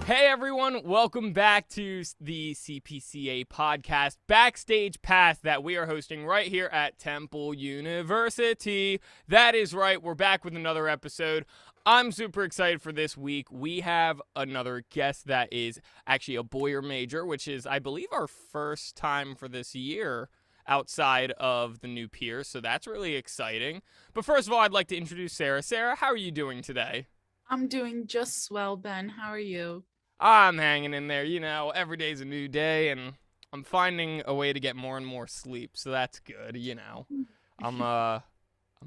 Hey everyone, welcome back to the CPCA podcast, Backstage Pass, that we are hosting right here at Temple University. That is right, we're back with another episode. I'm super excited for this week. We have another guest that is actually a Boyer major, which is, I believe, our first time for this year outside of the new peers, so that's really exciting. But first of all, I'd like to introduce Sarah. Sarah, how are you doing today? I'm doing just swell, Ben. How are you? I'm hanging in there. Every day's a new day, and I'm finding a way to get more and more sleep, so that's good. I'm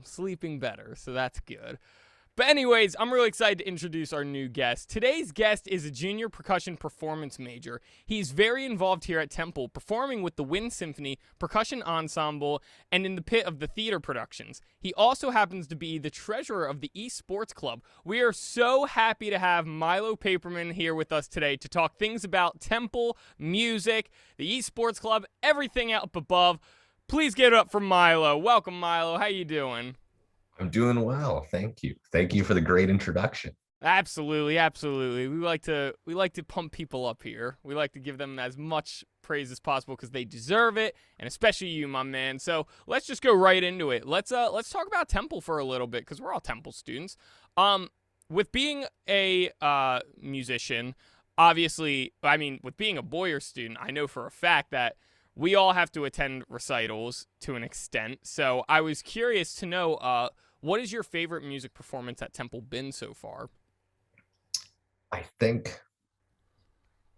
sleeping better, so that's good. But anyways, I'm really excited to introduce our new guest. Today's guest is a junior percussion performance major. He's very involved here at Temple, performing with the Wind Symphony Percussion Ensemble and in the pit of the theater productions. He also happens to be the treasurer of the Esports Club. We are so happy to have Milo Paperman here with us today to talk things about Temple, music, the Esports Club, everything up above. Please give it up for Milo. Welcome, Milo. How you doing? I'm doing well. Thank you. Thank you for the great introduction. Absolutely, absolutely. We like to pump people up here. We like to give them as much praise as possible because they deserve it, and especially you, my man. So let's just go right into it. Let's talk about Temple for a little bit because we're all Temple students. With being a musician, obviously, with being a Boyer student, I know for a fact that we all have to attend recitals to an extent. So I was curious to know, what is your favorite music performance at Temple been so far? I think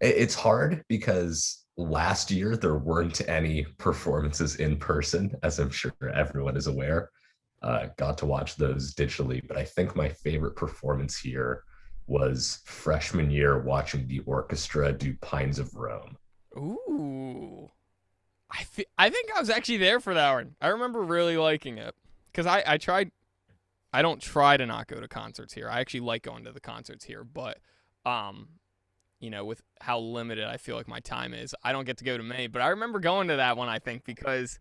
it's hard because last year there weren't any performances in person, as I'm sure everyone is aware. Got to watch those digitally, but I think my favorite performance here was freshman year watching the orchestra do Pines of Rome. Ooh. I think I was actually there for that one. I remember really liking it because I tried. I don't try to not go to concerts here. I actually like going to the concerts here, but with how limited I feel like my time is, I don't get to go to many. But I remember going to that one, I think, because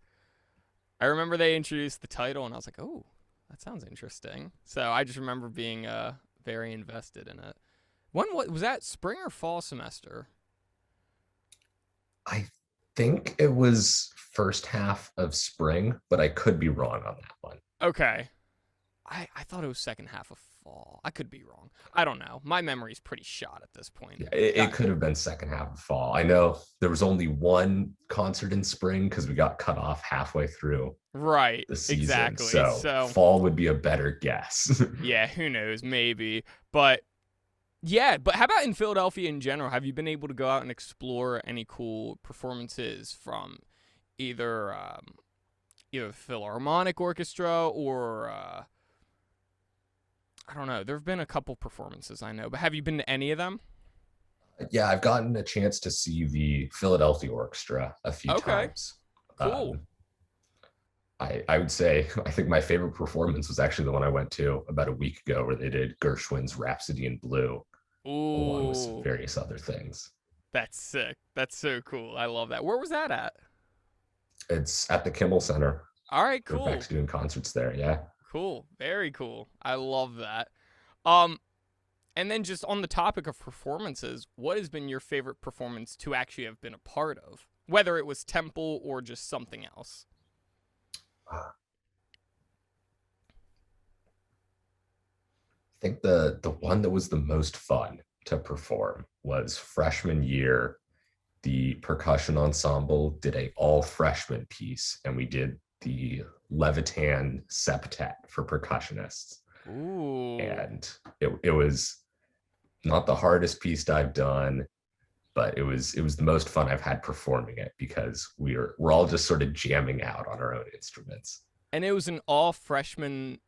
I remember they introduced the title, and I was like, oh, that sounds interesting. So I just remember being very invested in it. When was that, spring or fall semester? I think it was first half of spring, but I could be wrong on that one. Okay. I thought it was second half of fall. I could be wrong. I don't know. My memory's pretty shot at this point. Yeah, it could have been second half of fall. I know there was only one concert in spring because we got cut off halfway through Right, the season. exactly. So fall would be a better guess. Yeah, who knows? Maybe. But yeah, but how about in Philadelphia in general? Have you been able to go out and explore any cool performances from either either Philharmonic Orchestra or I don't know. There have been a couple performances I know, but have you been to any of them? Yeah, I've gotten a chance to see the Philadelphia Orchestra a few Okay, times. cool. Um, I would say I think my favorite performance was actually the one I went to about a week ago where they did Gershwin's Rhapsody in Blue along with some Ooh, various other things. that's sick. That's so cool. I love that. Where was that at? It's at the Kimmel Center. All right, They're back cool. to doing concerts there. Yeah. Cool. Very cool. I love that. Um, and then just on the topic of performances, what has been your favorite performance to actually have been a part of? Whether it was Temple or just something else. I think the one that was the most fun to perform was freshman year. The percussion ensemble did a all freshman piece, and we did the Levitan septet for percussionists. Ooh. And it was not the hardest piece I've done, but it was the most fun I've had performing it because we're all just sort of jamming out on our own instruments. And it was an all freshman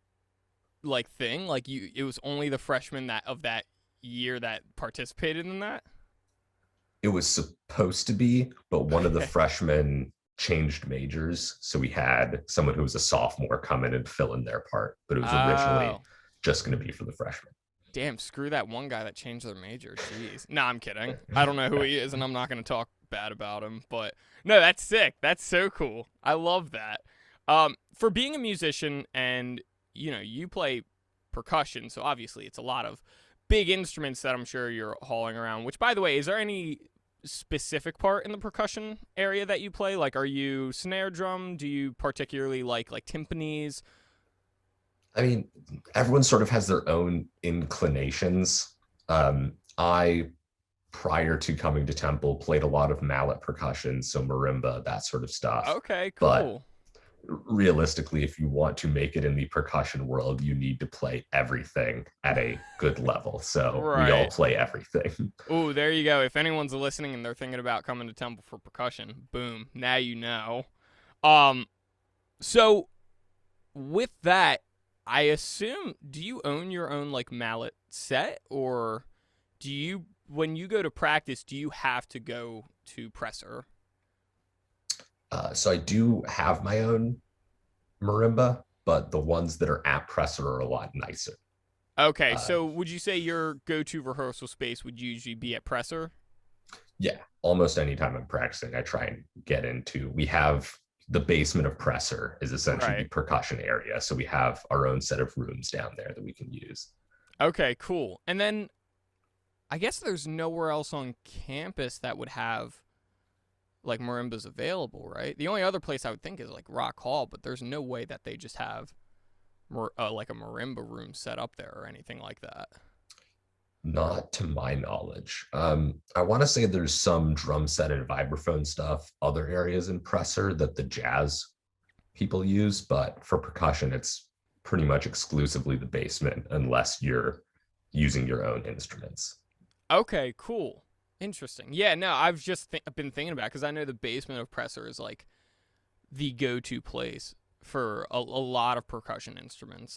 like thing. Like it was only the freshmen that of that year that participated in that. It was supposed to be, but one of the Okay. freshmen changed majors, so we had someone who was a sophomore come in and fill in their part, but it was originally Oh. just going to be for the freshmen. Damn, screw that one guy that changed their major. Jeez. Nah, I'm kidding. I don't know who he is, and I'm not going to talk bad about him. But no, that's sick. That's so cool. I love that. For being a musician and, you play percussion, so obviously it's a lot of big instruments that I'm sure you're hauling around. Which, by the way, is there any specific part in the percussion area that you play? Like, are you snare drum? Do you particularly like timpanis? I mean, everyone sort of has their own inclinations. I, prior to coming to Temple, played a lot of mallet percussion, so marimba, that sort of stuff. Okay, But cool. realistically, if you want to make it in the percussion world, you need to play everything at a good level. So we all Right. play everything. Ooh, there you go. If anyone's listening and they're thinking about coming to Temple for percussion, boom, now you know. So with that, I assume, do you own your own like mallet set, or do you, when you go to practice, do you have to go to Presser? So I do have my own marimba, but the ones that are at Presser are a lot nicer. Okay, Uh, so would you say your go-to rehearsal space would usually be at Presser? yeah, almost anytime I'm practicing, I try and get into. We have the basement of Presser is essentially the Right. percussion area, so we have our own set of rooms down there that we can use. Okay, cool. And then I guess there's nowhere else on campus that would have like marimbas available, right? The only other place I would think is like Rock Hall, but there's no way that they just have like a marimba room set up there or anything like that. Not to my knowledge. I want to say there's some drum set and vibraphone stuff, other areas in Presser that the jazz people use, but for percussion, it's pretty much exclusively the basement unless you're using your own instruments. Okay, cool. Interesting. Yeah, no, I've just been thinking about because I know the basement of Presser is like the go-to place for a lot of percussion instruments.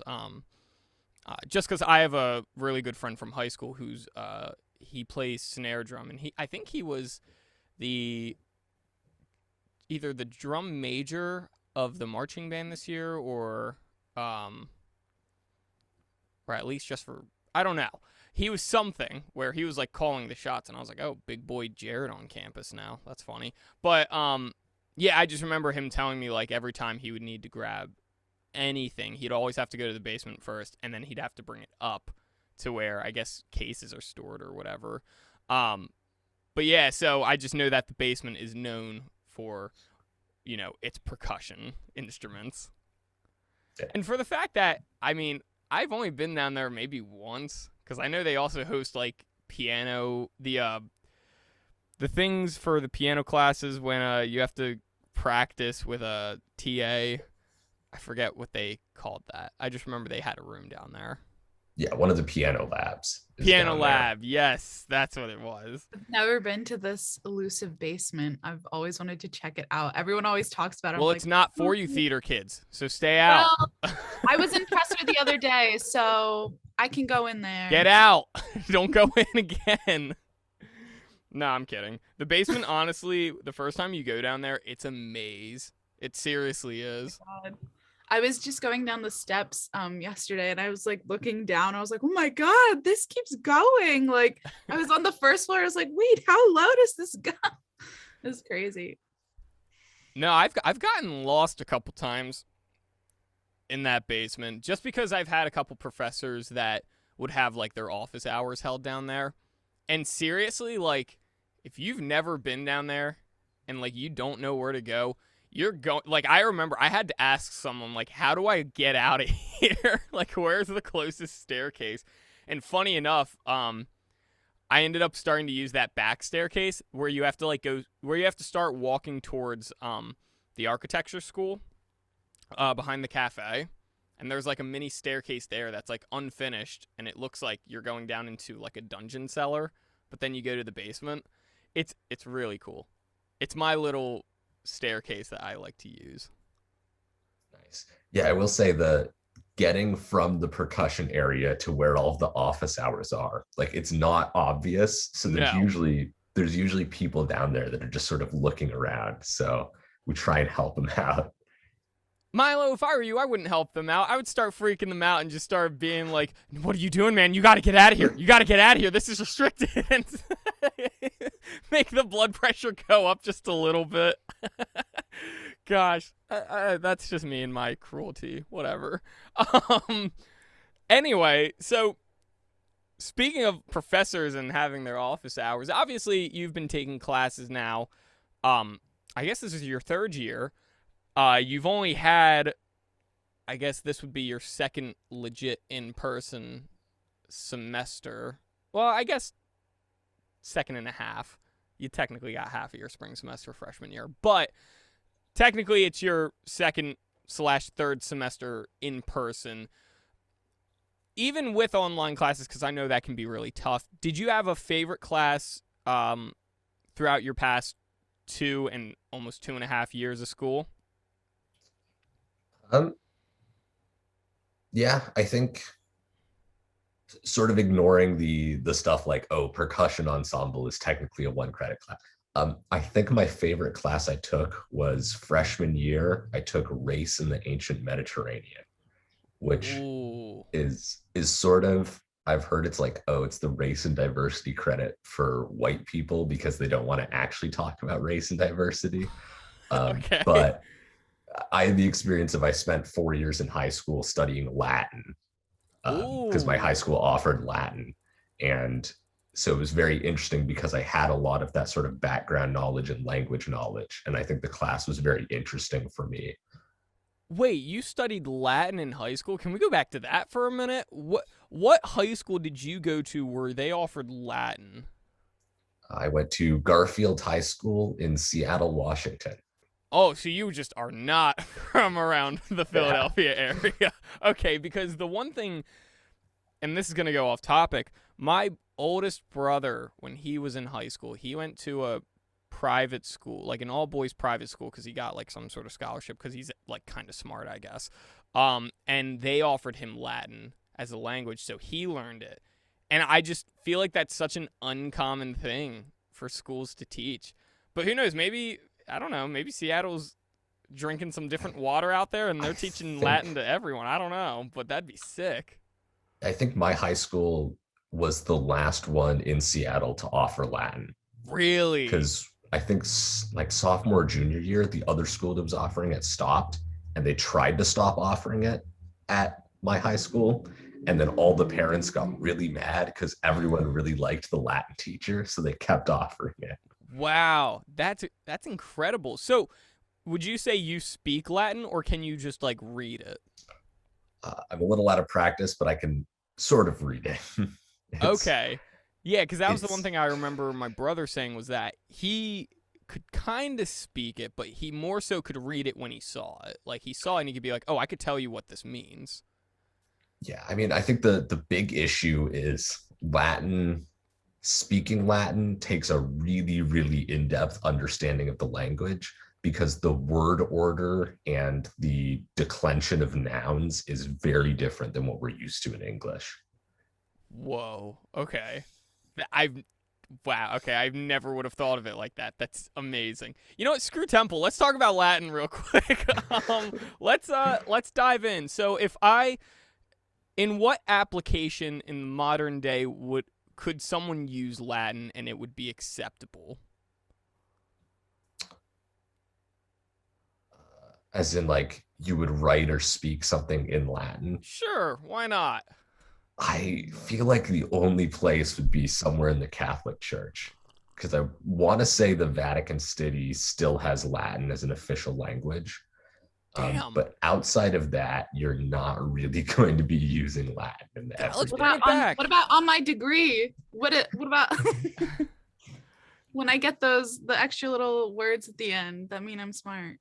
Just because I have a really good friend from high school who's he plays snare drum, and I think he was the either the drum major of the marching band this year, um, or at least just for, I don't know. He was something where he was like calling the shots, and I was like, oh, big boy Jared on campus now. That's funny. But yeah, I just remember him telling me like every time he would need to grab anything, he'd always have to go to the basement first, and then he'd have to bring it up to where I guess cases are stored or whatever. But yeah, so I just know that the basement is known for, its percussion instruments. Yeah. And for the fact that, I mean, I've only been down there maybe once, because I know they also host like piano, the things for the piano classes when you have to practice with a TA. I forget what they called that. I just remember they had a room down there. Yeah, one of the piano labs is Piano down there. lab, yes, that's what it was. I've never been to this elusive basement. I've always wanted to check it out. Everyone always talks about it. Well, I'm it's like, not for you theater kids, so stay out. well, I was in Presser the other day, so I can go in there. Get out. Don't go in again. No, I'm kidding. The basement, honestly, the first time you go down there, it's a maze. It seriously is. God. I was just going down the steps yesterday, and I was like looking down. I was like, oh my God, this keeps going. Like I was on the first floor. I was like, wait, how low does this go? It's crazy. No, I've gotten lost a couple times in that basement just because I've had a couple professors that would have like their office hours held down there. And seriously, like if you've never been down there and like you don't know where to go, you're going, like I remember I had to ask someone like, how do I get out of here? Like where's the closest staircase? And funny enough, I ended up starting to use that back staircase where you have to like go, where you have to start walking towards the architecture school behind the cafe. And there's like a mini staircase there that's like unfinished, and it looks like you're going down into like a dungeon cellar, but then you go to the basement. It's really cool. It's my little staircase that I like to use. Nice. Yeah, I will say the getting from the percussion area to where all of the office hours are, like it's not obvious. So there's usually people down there that are just sort of looking around. So we try and help them out. Milo, if I were you, I wouldn't help them out. I would start freaking them out and just start being like, what are you doing, man? You got to get out of here. You got to get out of here. This is restricted. And make the blood pressure go up just a little bit. Gosh, that's just me and my cruelty. Whatever. Anyway, so speaking of professors and having their office hours, obviously you've been taking classes now. I guess this is your third year. You've only had, I guess this would be your second legit in-person semester. Well, I guess second and a half. You technically got half of your spring semester freshman year, but technically it's your second/third semester in person. Even with online classes, because I know that can be really tough, did you have a favorite class throughout your past 2 and almost 2.5 years of school? Yeah, I think sort of ignoring the stuff like, oh, percussion ensemble is technically a 1 credit class. I think my favorite class I took was freshman year. I took race in the ancient Mediterranean, which Ooh. is sort of, I've heard it's like, oh, it's the race and diversity credit for white people because they don't want to actually talk about race and diversity. Okay. But I had the experience of I spent 4 years in high school studying Latin because my high school offered Latin. And so it was very interesting because I had a lot of that sort of background knowledge and language knowledge. And I think the class was very interesting for me. Wait, you studied Latin in high school? Can we go back to that for a minute? What high school did you go to where they offered Latin? I went to Garfield High School in Seattle, Washington. Oh, so you just are not from around the Philadelphia area. Okay, because the one thing, and this is going to go off topic, my oldest brother, when he was in high school, he went to a private school, like an all-boys private school, because he got like some sort of scholarship because he's like kind of smart, I guess. And they offered him Latin as a language, so he learned it. And I just feel like that's such an uncommon thing for schools to teach. But who knows, maybe, I don't know, maybe Seattle's drinking some different water out there and they're teaching Latin to everyone. I don't know, but that'd be sick. I think my high school was the last one in Seattle to offer Latin. Really? Because I think like sophomore, junior year, the other school that was offering it stopped, and they tried to stop offering it at my high school. And then all the parents got really mad because everyone really liked the Latin teacher, so they kept offering it. Wow, that's incredible. So, would you say you speak Latin, or can you just like read it? I'm a little out of practice, but I can sort of read it. Okay. Yeah, because that was the one thing I remember my brother saying was that he could kind of speak it, but he more so could read it when he saw it. Like he saw it and he could be like, oh, I could tell you what this means. Yeah, I mean, I think the big issue is Latin. Speaking Latin takes a really, really in-depth understanding of the language because the word order and the declension of nouns is very different than what we're used to in English. Whoa. Okay. Wow. Okay. I never would have thought of it like that. That's amazing. You know what? Screw Temple. Let's talk about Latin real quick. Let's dive in. So in what application in the modern day could someone use Latin and it would be acceptable? As in, like, you would write or speak something in Latin? Sure, why not? I feel like the only place would be somewhere in the Catholic Church, because I want to say the Vatican City still has Latin as an official language. Damn. But outside of that, you're not really going to be using Latin in the Let's everyday. What about on my degree? What about when I get the extra little words at the end that mean I'm smart?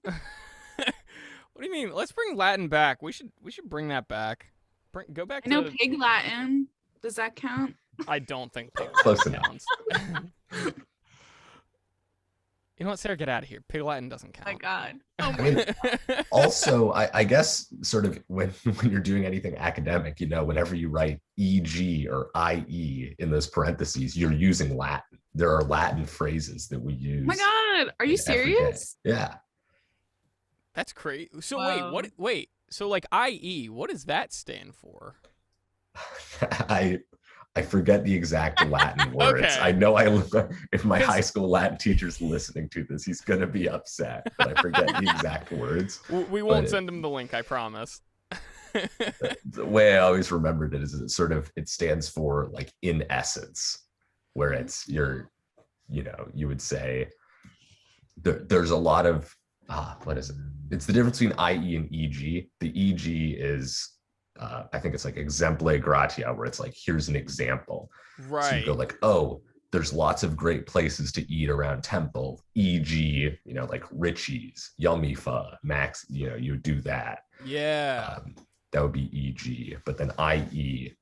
What do you mean? Let's bring Latin back. We should bring that back. Go back I know to Pig Latin. Does that count? I don't think Pig Close Latin enough. counts. You know what, Sarah? Get out of here. Pig Latin doesn't count. My God. I mean, also, I guess sort of when you're doing anything academic, you know, whenever you write EG or IE in those parentheses, you're using Latin. There are Latin phrases that we use. Oh my God. Are you serious? Yeah. That's crazy. So Wow. wait. So like IE, what does that stand for? I forget the exact Latin words. Okay. I know if my high school Latin teacher's listening to this, he's going to be upset, but I forget the exact words. We won't send him the link, I promise. The way I always remembered it is it stands for like in essence, where it's you would say there's a lot of what is it? It's the difference between IE and EG. The EG is I think it's like exemple gratia, where it's like here's an example. So you go Right. like, oh, there's lots of great places to eat around Temple, e.g., like Richie's, Yummy Pho, Max, you would do that. Yeah. That would be e.g. But then i.e.,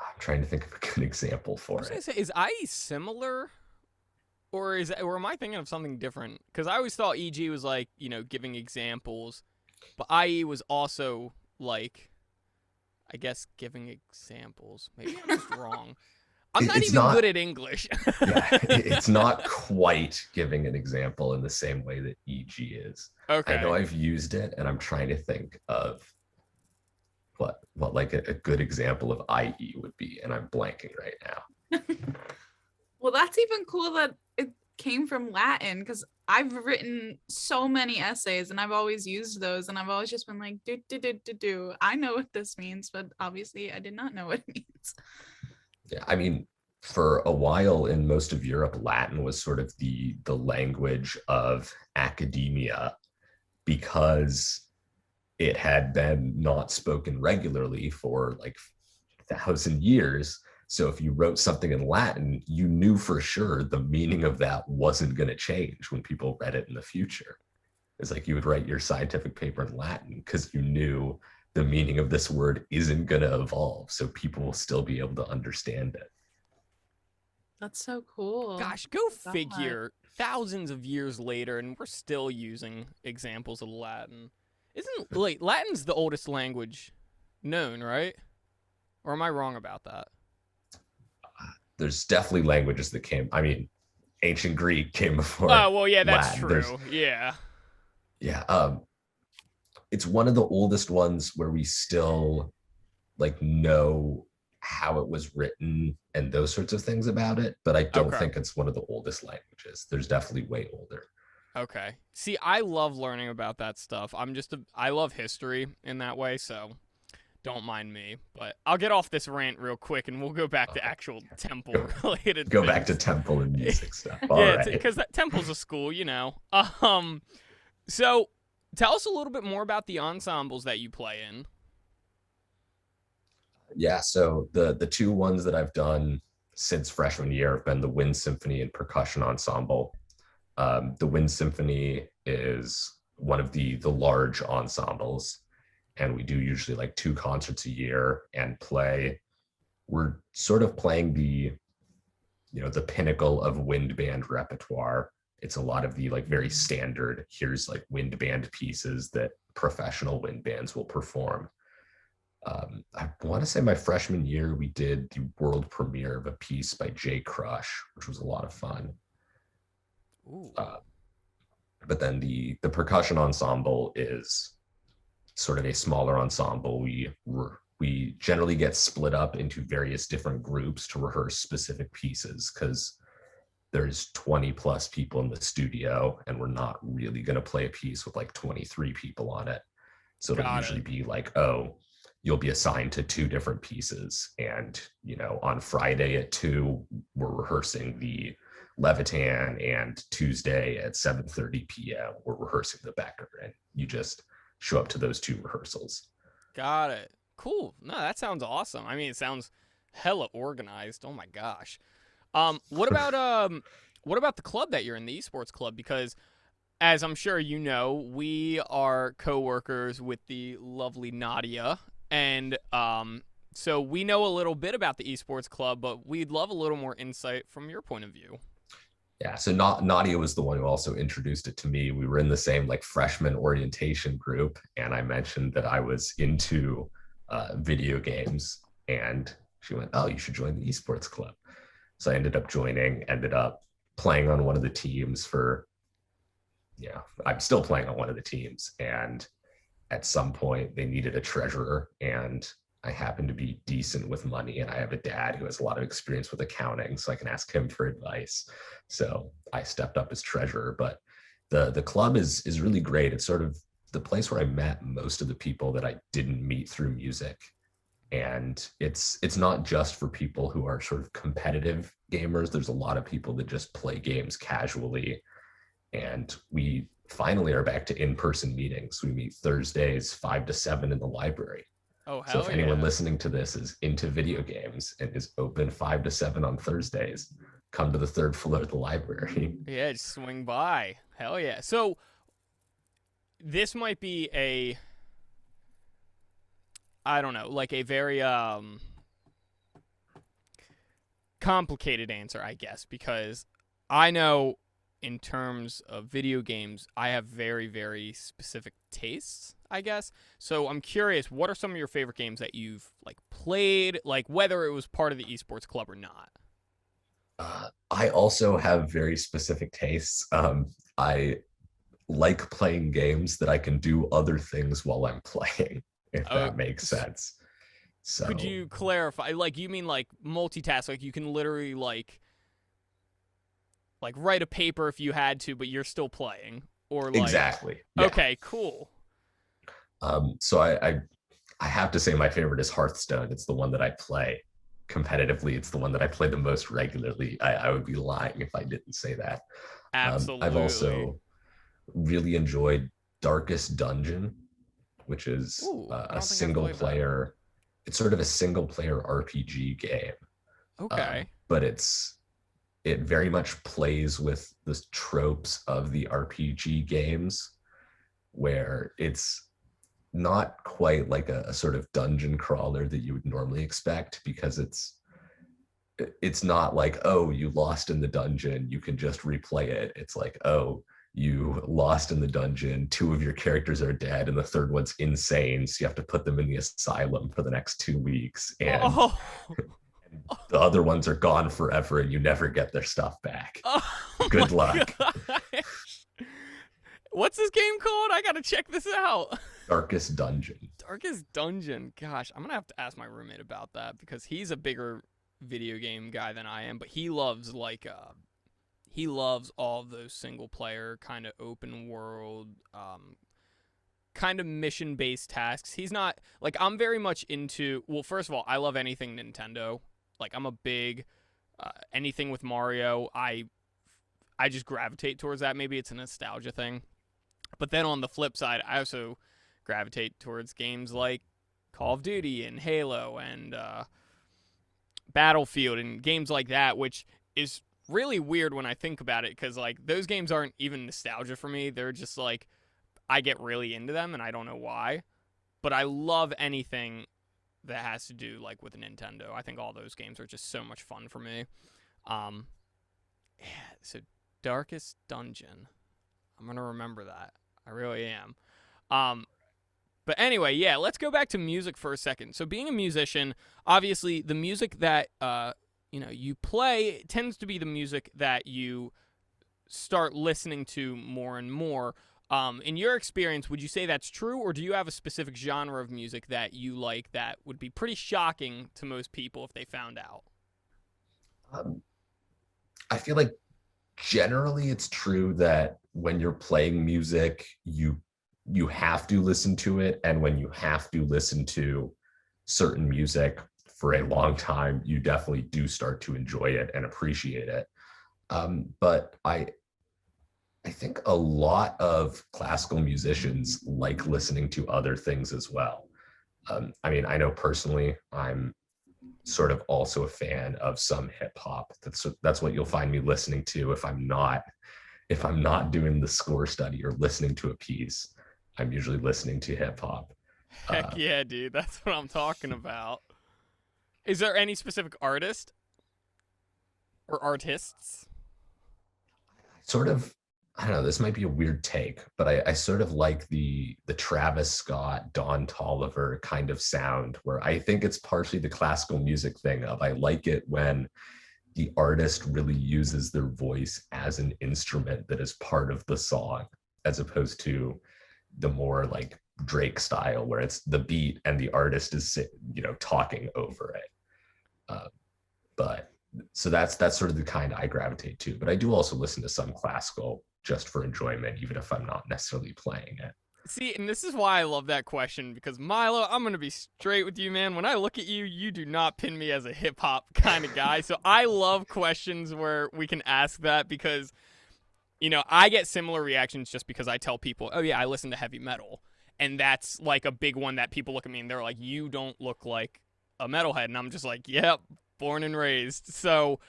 I'm trying to think of a good example I for was gonna it. say, is IE similar, or am I thinking of something different? Because I always thought EG was like giving examples, but IE was also like, I guess, giving examples. Maybe I'm just wrong. I'm not It's even good not, at English. yeah, it's not quite giving an example in the same way that e.g. is. I know Okay. I've used it, and I'm trying to think of what like a good example of IE would be, and I'm blanking right now. Well, that's even cool that it came from Latin, because I've written so many essays and I've always used those, and I've always just been like, do, do, do, do, do. I know what this means, but obviously I did not know what it means. Yeah, I mean, for a while in most of Europe, Latin was sort of the language of academia because it had been not spoken regularly for like 1,000 years. So if you wrote something in Latin, you knew for sure the meaning of that wasn't going to change when people read it in the future. It's like you would write your scientific paper in Latin because you knew the meaning of this word isn't going to evolve. So people will still be able to understand it. That's so cool. Gosh, go Oh God. figure. Thousands of years later, and we're still using examples of Latin. Isn't like Latin's the oldest language known, right? Or am I wrong about that? There's definitely languages that came. I mean, ancient Greek came Oh before well, yeah, that's Latin. There's true. Yeah. yeah, it's one of the oldest ones where we still like know how it was written and those sorts of things about it, but I don't Okay. think it's one of the oldest languages. There's definitely way older. Okay. See, I love learning about that stuff. I love history in that way, so don't mind me. But I'll get off this rant real quick, and we'll go back to Okay. actual temple Go related go back to things. temple and music stuff. All Yeah, right. because that temple's a school. So tell us a little bit more about the ensembles that you play in. Yeah, so the two ones that I've done since freshman year have been the Wind Symphony and Percussion Ensemble. The Wind Symphony is one of the large ensembles, and we do usually like two concerts a year and play. We're sort of playing the pinnacle of wind band repertoire. It's a lot of the like very standard, here's like wind band pieces that professional wind bands will perform. I want to say my freshman year, we did the world premiere of a piece by Jay Crush, which was a lot of fun. Ooh. Uh, but then the percussion ensemble is sort of a smaller ensemble. We generally get split up into various different groups to rehearse specific pieces because there's 20 plus people in the studio, and we're not really going to play a piece with like 23 people on it. So it'll Got usually it. be like, oh, you'll be assigned to two different pieces. And, on Friday at 2, we're rehearsing the Levitan, and Tuesday at 7:30 p.m., we're rehearsing the Becker. And you just show up to those two rehearsals. Got it. Cool. No, that sounds awesome. I mean, it sounds hella organized. Oh my gosh. What about the club that you're in, the esports club? Because as I'm sure you know, we are coworkers with the lovely Nadia, and so we know a little bit about the esports club, but we'd love a little more insight from your point of view. Yeah, so Nadia was the one who also introduced it to me. We were in the same like freshman orientation group, and I mentioned that I was into video games, and she went, "Oh, you should join the esports club." So I ended up joining, ended up playing on one of the teams for, I'm still playing on one of the teams, and at some point they needed a treasurer, and I happen to be decent with money, and I have a dad who has a lot of experience with accounting, so I can ask him for advice. So I stepped up as treasurer. But the club is really great. It's sort of the place where I met most of the people that I didn't meet through music. And it's not just for people who are sort of competitive gamers. There's a lot of people that just play games casually. And we finally are back to in-person meetings. We meet Thursdays 5 to 7 in the library. Oh, So hell if anyone yeah. listening to this is into video games and is open 5 to 7 on Thursdays, come to the third floor of the library. Yeah, just swing by. Hell yeah. So this might be a, I don't know, like a very complicated answer, I guess, because I know in terms of video games, I have very, very specific tastes, I guess. So I'm curious, what are some of your favorite games that you've like played, like whether it was part of the esports club or not? I also have very specific tastes. I like playing games that I can do other things while I'm playing, if Oh, that makes sense. So could you clarify? Like, you mean like multitask? Like you can literally like write a paper if you had to, but you're still playing, or like exactly. Yeah. Okay, cool. So I have to say my favorite is Hearthstone. It's the one that I play competitively. It's the one that I play the most regularly. I would be lying if I didn't say that. Absolutely. I've also really enjoyed Darkest Dungeon, which is Ooh, I don't a think I've single played that. player. It's sort of a single player RPG game, Okay. but it very much plays with the tropes of the RPG games, where it's not quite like a sort of dungeon crawler that you would normally expect, because it's not like, oh, you lost in the dungeon, you can just replay it. It's like, oh, you lost in the dungeon, 2 of your characters are dead and the third one's insane, so you have to put them in the asylum for the next 2 weeks, and Oh. the other ones are gone forever and you never get their stuff back. Oh Good my luck. gosh. What's this game called? I gotta check this out. Darkest Dungeon. Darkest Dungeon. Gosh, I'm gonna have to ask my roommate about that because he's a bigger video game guy than I am, but he loves he loves all of those single player kind of open world kind of mission based tasks. He's not like, I'm very much into, well, first of all, I love anything Nintendo. Like I'm a big anything with Mario. I just gravitate towards that. Maybe it's a nostalgia thing. But then on the flip side, I also gravitate towards games like Call of Duty and Halo and Battlefield and games like that, which is really weird when I think about it, because like those games aren't even nostalgia for me. They're just like, I get really into them and I don't know why. But I love anything that has to do like with Nintendo. I think all those games are just so much fun for me. Yeah, so Darkest Dungeon. I'm going to remember that. I really am. But anyway, yeah, let's go back to music for a second. So being a musician, obviously the music that you play tends to be the music that you start listening to more and more. In your experience, would you say that's true, or do you have a specific genre of music that you like that would be pretty shocking to most people if they found out? I feel like generally it's true that when you're playing music, you have to listen to it, and when you have to listen to certain music for a long time, you definitely do start to enjoy it and appreciate it. But I think a lot of classical musicians like listening to other things as well. I mean, I know personally, I'm sort of also a fan of some hip hop. That's what you'll find me listening to if I'm not doing the score study or listening to a piece. I'm usually listening to hip hop. Heck yeah, dude. That's what I'm talking about. Is there any specific artist or artists? Sort of, I don't know, this might be a weird take, but I sort of like the Travis Scott, Don Toliver kind of sound, where I think it's partially the classical music thing of, I like it when the artist really uses their voice as an instrument that is part of the song, as opposed to the more like Drake style, where it's the beat and the artist is, talking over it. But so that's sort of the kind I gravitate to. But I do also listen to some classical just for enjoyment, even if I'm not necessarily playing it. See, and this is why I love that question, because Milo, I'm gonna be straight with you, man. When I look at you, you do not pin me as a hip hop kind of guy. So I love questions where we can ask that, because I get similar reactions just because I tell people, oh yeah, I listen to heavy metal, and that's like a big one that people look at me and they're like, you don't look like a metalhead, and I'm just like, yep, born and raised. So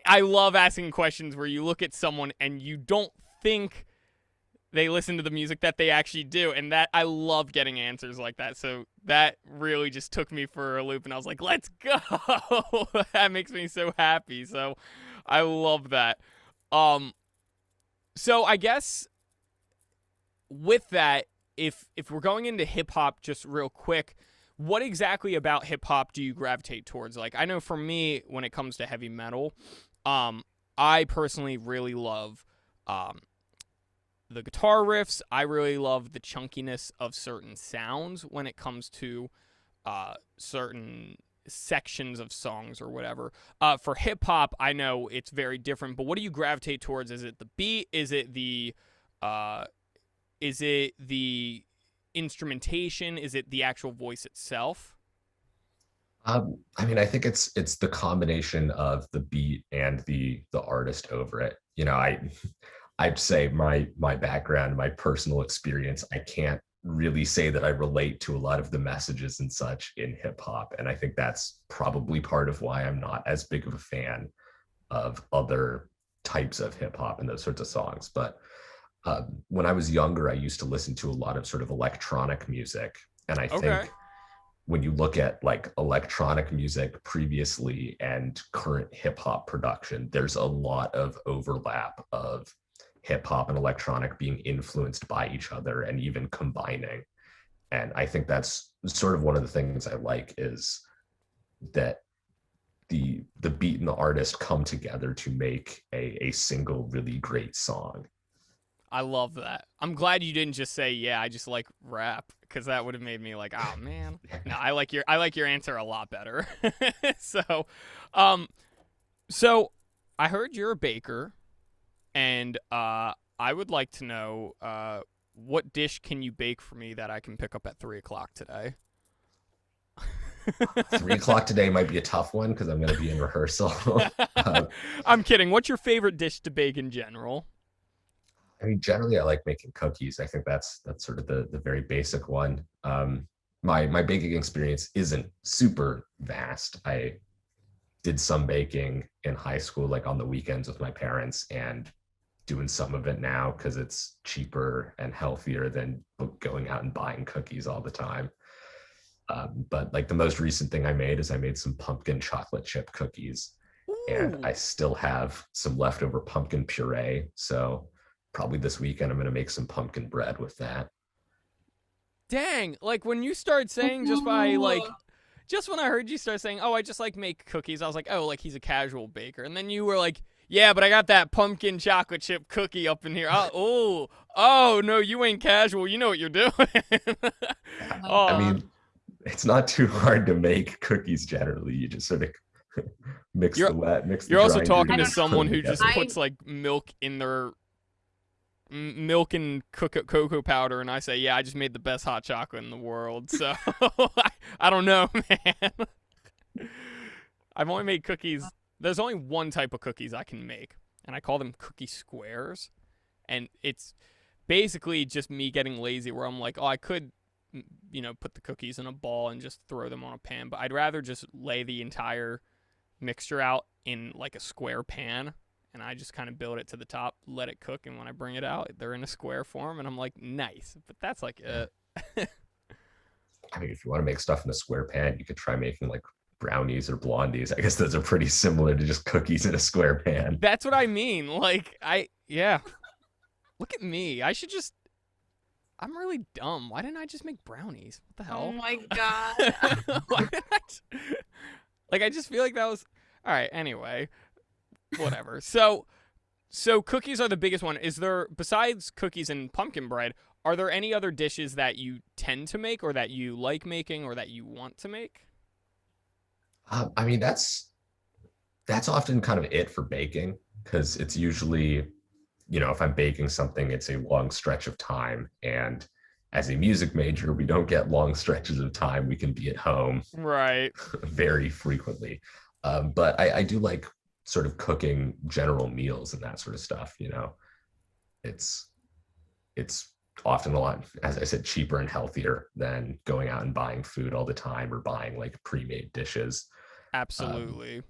I love asking questions where you look at someone and you don't think they listen to the music that they actually do, and that I love getting answers like that. So that really just took me for a loop, and I was like, let's go. That makes me so happy. So I love that. So I guess with that, if we're going into hip hop just real quick, what exactly about hip hop do you gravitate towards? Like, I know for me, when it comes to heavy metal, I personally really love the guitar riffs. I really love the chunkiness of certain sounds when it comes to certain sections of songs or whatever. For hip hop, I know it's very different, but what do you gravitate towards? Is it the beat? Is it the instrumentation? Is it the actual voice itself? I mean, I think it's the combination of the beat and the artist over it. I'd say my background, my personal experience, I can't really say that I relate to a lot of the messages and such in hip hop. And I think that's probably part of why I'm not as big of a fan of other types of hip hop and those sorts of songs. But when I was younger, I used to listen to a lot of sort of electronic music. And I think when you look at like electronic music previously and current hip hop production, there's a lot of overlap of hip hop and electronic being influenced by each other and even combining. And I think that's sort of one of the things I like, is that the beat and the artist come together to make a single really great song. I love that. I'm glad you didn't just say, yeah, I just like rap, because that would have made me like, oh man. No, I like your answer a lot better. So I heard you're a baker, and I would like to know what dish can you bake for me that I can pick up at 3:00 today? 3:00 today might be a tough one because I'm going to be in rehearsal. I'm kidding. What's your favorite dish to bake in general? I mean, generally, I like making cookies. I think that's sort of the very basic one. My baking experience isn't super vast. I did some baking in high school, like on the weekends with my parents, and doing some of it now because it's cheaper and healthier than going out and buying cookies all the time. But like the most recent thing I made is I made some pumpkin chocolate chip cookies. Ooh. And I still have some leftover pumpkin puree. So probably this weekend I'm going to make some pumpkin bread with that. Dang, like when you start saying just when I heard you start saying, oh, I just like make cookies, I was like, oh, like he's a casual baker. And then you were like, yeah, but I got that pumpkin chocolate chip cookie up in here. Oh, no, you ain't casual. You know what you're doing. I mean, it's not too hard to make cookies generally. You just sort of mix the wet, mix the dry. You're also talking to someone who together. just puts like milk in their milk and cocoa powder, and I say, yeah, I just made the best hot chocolate in the world. So I don't know, man. I've only made cookies. There's only one type of cookies I can make, and I call them cookie squares. And it's basically just me getting lazy, where I'm like, oh, I could, put the cookies in a ball and just throw them on a pan, but I'd rather just lay the entire mixture out in like a square pan, and I just kind of build it to the top, let it cook, and when I bring it out, they're in a square form, and I'm like, nice. But that's like it. I mean, if you want to make stuff in a square pan, you could try making like brownies or blondies. I guess those are pretty similar to just cookies in a square pan. That's what I mean. Like, yeah. Look at me. I'm really dumb. Why didn't I just make brownies? What the hell? Oh my god. Why didn't I just feel like that was all right. Anyway, whatever. So cookies are the biggest one. Is there, besides cookies and pumpkin bread, are there any other dishes that you tend to make, or that you like making, or that you want to make? I mean, that's often kind of it for baking, because it's usually, if I'm baking something, it's a long stretch of time, and as a music major, we don't get long stretches of time. We can be at home Right. very frequently. But I do like sort of cooking general meals and that sort of stuff. It's often a lot, as I said, cheaper and healthier than going out and buying food all the time or buying like pre-made dishes. Absolutely.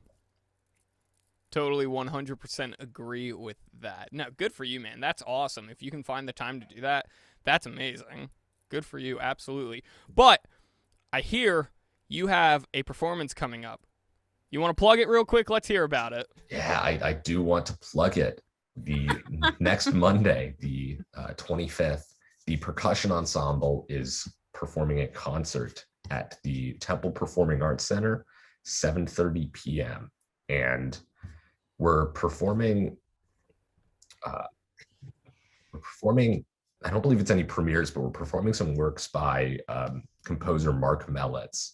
Totally 100% agree with that. No, good for you, man. That's awesome. If you can find the time to do that, that's amazing. Good for you, absolutely. But I hear you have a performance coming up. You want to plug it real quick? Let's hear about it. Yeah, I do want to plug it. The next Monday, the 25th, the percussion ensemble is performing a concert at the Temple Performing Arts Center, 7:30 p.m. And we're performing, I don't believe it's any premieres, but we're performing some works by composer Mark Mellitz,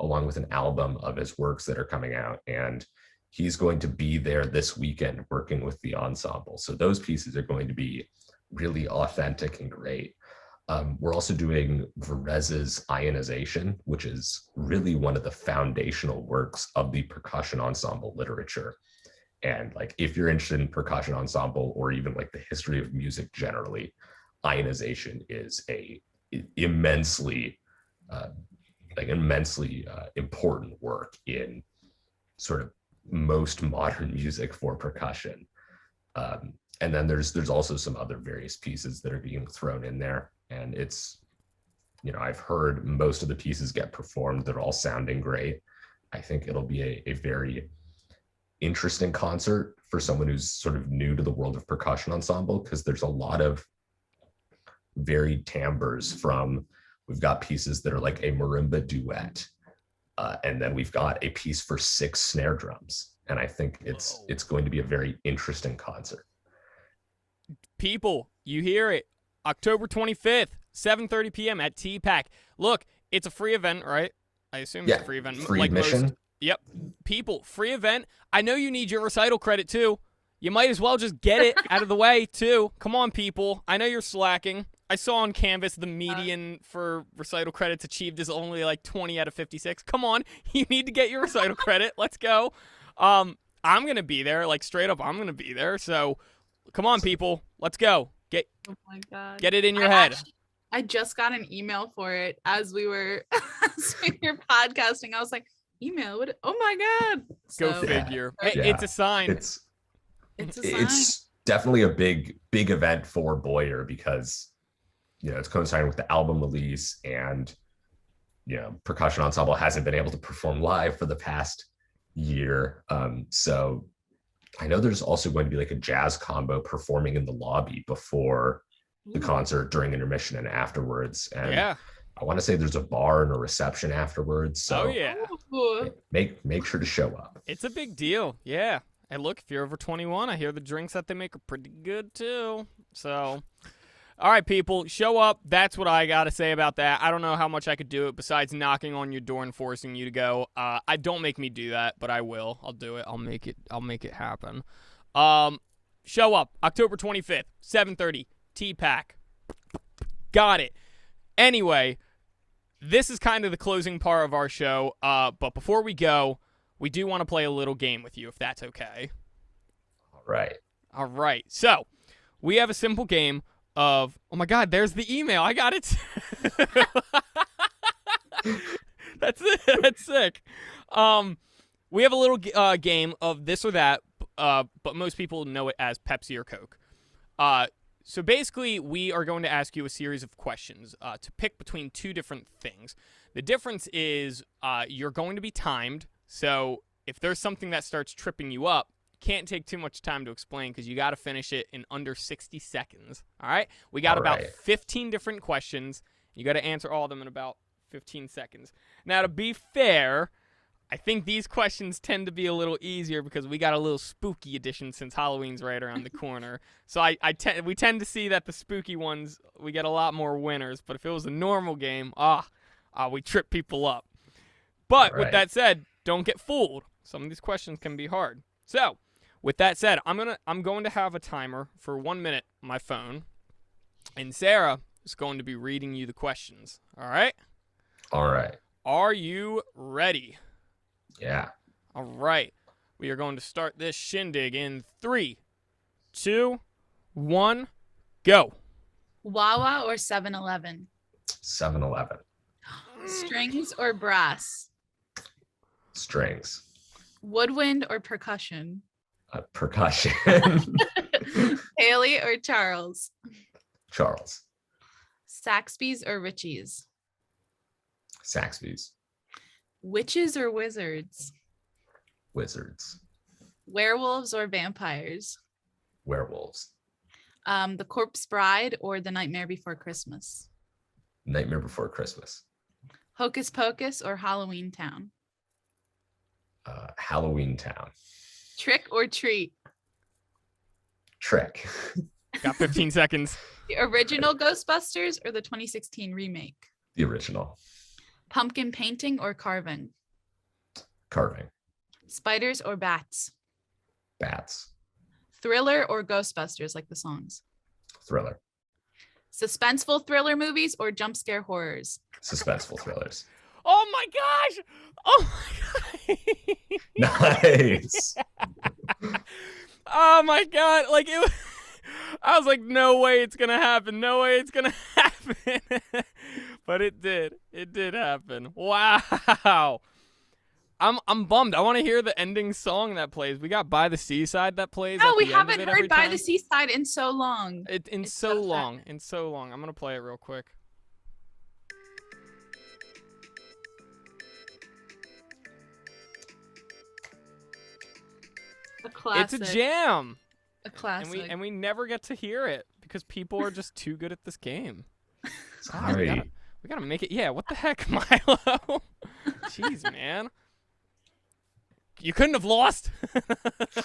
along with an album of his works that are coming out. And he's going to be there this weekend working with the ensemble. So those pieces are going to be really authentic and great. We're also doing Verez's Ionization, which is really one of the foundational works of the percussion ensemble literature. And like, if you're interested in percussion ensemble or even like the history of music generally, Ionization is a immensely important work in sort of most modern music for percussion. And then there's also some other various pieces that are being thrown in there. And it's, I've heard most of the pieces get performed. They're all sounding great. I think it'll be a very interesting concert for someone who's sort of new to the world of percussion ensemble, because there's a lot of varied timbres we've got pieces that are like a marimba duet. And then we've got a piece for 6 snare drums. And I think it's going to be a very interesting concert. People, you hear it. October 25th, 7:30 p.m. at TPAC. Look, it's a free event, right? I assume it's a free event. Free admission. Yep. People, free event. I know you need your recital credit too. You might as well just get it out of the way too. Come on, people. I know you're slacking. I saw on Canvas the median for recital credits achieved is only like 20 out of 56. Come on. You need to get your recital credit. Let's go. I'm going to be there. Like, straight up, I'm going to be there. So, come on, people. Let's go. Oh my God. Get it in your head. I just got an email for it as we were podcasting. I was like, email? What? Oh my God. Go figure. Hey, it's a sign. It's a sign. It's definitely a big event for Boyer because, it's coinciding with the album release, and, percussion ensemble hasn't been able to perform live for the past year. So I know there's also going to be like a jazz combo performing in the lobby before the concert, during intermission, and afterwards. And yeah. I want to say there's a bar and a reception afterwards. So yeah. Make sure to show up. It's a big deal. Yeah. And look, if you're over 21, I hear the drinks that they make are pretty good too. So, all right, people, show up. That's what I got to say about that. I don't know how much I could do it besides knocking on your door and forcing you to go. I don't make me do that, but I will. I'll do it. I'll make it happen. Show up October 25th, 7:30, TPAC. Got it. Anyway, this is kind of the closing part of our show. But before we go, we do want to play a little game with you, if that's okay. All right. So, we have a simple game of, oh my God, there's the email. I got it. That's it. That's sick. We have a little game of this or that, but most people know it as Pepsi or Coke. So basically, we are going to ask you a series of questions to pick between 2 different things. The difference is you're going to be timed. So if there's something that starts tripping you up, can't take too much time to explain because you got to finish it in under 60 seconds. All right? We got about 15 different questions. You got to answer all of them in about 15 seconds. Now, to be fair, I think these questions tend to be a little easier because we got a little spooky edition since Halloween's right around the corner. So we tend to see that the spooky ones, we get a lot more winners. But if it was a normal game, we trip people up. But with that said, don't get fooled. Some of these questions can be hard. So, with that said, I'm going to have a timer for 1 minute on my phone. And Sarah, is going to be reading you the questions. All right? All right. Are you ready? Yeah. All right. We are going to start this shindig in 3, 2, 1, go. Wawa or 7-Eleven? 7-Eleven. Strings or brass? Strings. Woodwind or percussion? Percussion. Haley or Charles? Charles. Saxby's or Richie's? Saxby's. Witches or wizards? Wizards. Werewolves or vampires? Werewolves. The Corpse Bride or The Nightmare Before Christmas? Nightmare Before Christmas. Hocus Pocus or Halloween Town? Halloween Town. Trick or treat? Trick. Got 15 seconds. The original Ghostbusters or the 2016 remake? The original. Pumpkin painting or carving? Carving. Spiders or bats? Bats. Thriller or Ghostbusters, like the songs? Thriller. Suspenseful thriller movies or jump scare horrors? Suspenseful thrillers. Oh my gosh! Oh my god! Nice. Oh my god! Like it was, I was like, no way it's gonna happen. No way it's gonna happen. But it did. It did happen. Wow. I'm bummed. I want to hear the ending song that plays. We got By the Seaside that plays. No, at we the end of haven't it heard every By time. the Seaside in so long. In It's so so long. sad. In so long. I'm gonna play it real quick. A classic. It's a jam. A classic. And we never get to hear it because people are just too good at this game. God, Sorry. we gotta make it. Yeah, what the heck, Milo? Jeez, man. You couldn't have lost. All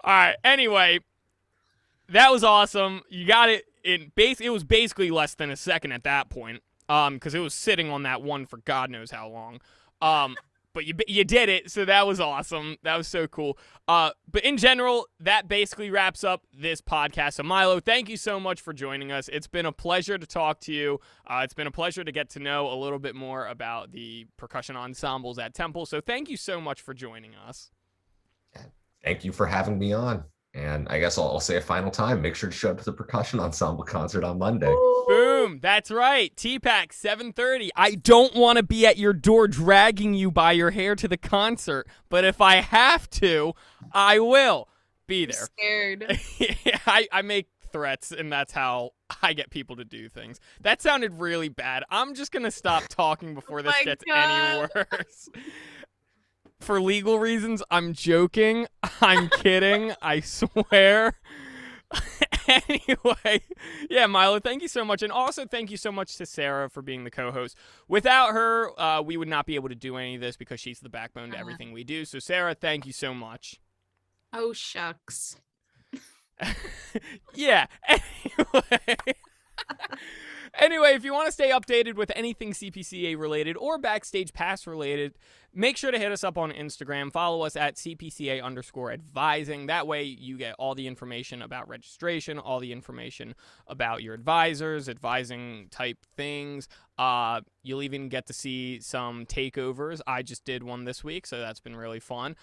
right. Anyway, that was awesome. You got it. It was basically less than a second at that point, because it was sitting on that one for God knows how long. But you did it, so that was awesome. That was so cool. But in general, that basically wraps up this podcast. So Milo, thank you so much for joining us. It's been a pleasure to talk to you. It's been a pleasure to get to know a little bit more about the percussion ensembles at Temple. So thank you so much for joining us. Thank you for having me on. And I guess I'll say a final time. Make sure to show up to the percussion ensemble concert on Monday. Boom. That's right. TPAC 7:30. I don't want to be at your door dragging you by your hair to the concert, but if I have to, I will be I'm there. scared. I make threats, and that's how I get people to do things. That sounded really bad. I'm just going to stop talking before this my gets God. any worse. For legal reasons, I'm joking. I'm kidding. I swear. Anyway, yeah, Milo, thank you so much. And also thank you so much to Sarah for being the co-host. Without her, we would not be able to do any of this because she's the backbone to everything we do. So, Sarah, thank you so much. Oh, shucks. Yeah, anyway. Anyway, if you want to stay updated with anything CPCA related or Backstage Pass related, make sure to hit us up on Instagram. Follow us at CPCA_advising. That way you get all the information about registration, all the information about your advisors, advising type things. You'll even get to see some takeovers. I just did one this week, so that's been really fun.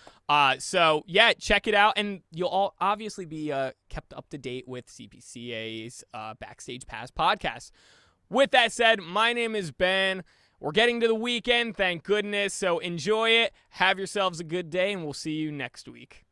So, yeah, check it out. And you'll all obviously be kept up to date with CPCA's Backstage Pass podcast. With that said, my name is Ben. We're getting to the weekend, thank goodness. So enjoy it. Have yourselves a good day, and we'll see you next week.